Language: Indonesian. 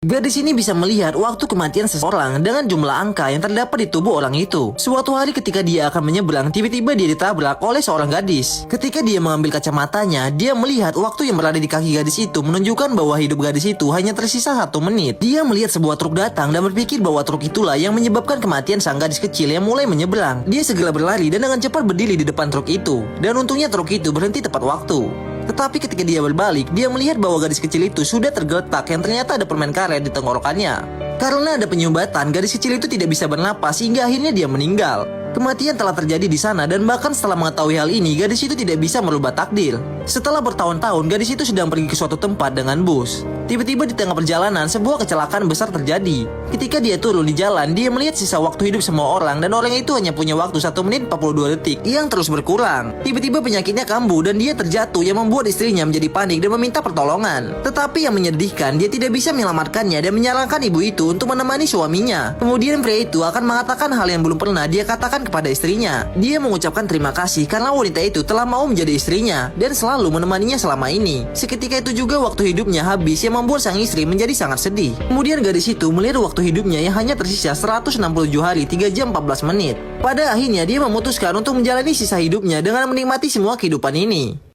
Gadis ini bisa melihat waktu kematian seseorang dengan jumlah angka yang terdapat di tubuh orang itu. Suatu hari ketika dia akan menyeberang, tiba-tiba dia ditabrak oleh seorang gadis. Ketika dia mengambil kacamatanya, dia melihat waktu yang berada di kaki gadis itu menunjukkan bahwa hidup gadis itu hanya tersisa 1 menit. Dia melihat sebuah truk datang dan berpikir bahwa truk itulah yang menyebabkan kematian sang gadis kecil yang mulai menyeberang. Dia segera berlari dan dengan cepat berdiri di depan truk itu. Dan untungnya truk itu berhenti tepat waktu. Tetapi ketika dia berbalik, dia melihat bahwa gadis kecil itu sudah tergeletak yang ternyata ada permen karet di tenggorokannya. Karena ada penyumbatan, gadis kecil itu tidak bisa bernapas hingga akhirnya dia meninggal. Kematian telah terjadi di sana dan bahkan setelah mengetahui hal ini, gadis itu tidak bisa merubah takdir. Setelah bertahun-tahun, gadis itu sedang pergi ke suatu tempat dengan bus. Tiba-tiba di tengah perjalanan, sebuah kecelakaan besar terjadi. Ketika dia turun di jalan, dia melihat sisa waktu hidup semua orang dan orang itu hanya punya waktu 1 menit 42 detik yang terus berkurang. Tiba-tiba penyakitnya kambuh dan dia terjatuh yang membuat istrinya menjadi panik dan meminta pertolongan. Tetapi yang menyedihkan, dia tidak bisa menyelamatkannya dan menyarankan ibu itu untuk menemani suaminya. Kemudian pria itu akan mengatakan hal yang belum pernah dia katakan kepada istrinya. Dia mengucapkan terima kasih karena wanita itu telah mau menjadi istrinya dan selalu menemaninya selama ini. Seketika itu juga waktu hidupnya habis yang membuat sang istri menjadi sangat sedih. Kemudian gadis itu melihat waktu hidupnya yang hanya tersisa 167 hari 3 jam 14 menit. Pada akhirnya dia memutuskan untuk menjalani sisa hidupnya dengan menikmati semua kehidupan ini.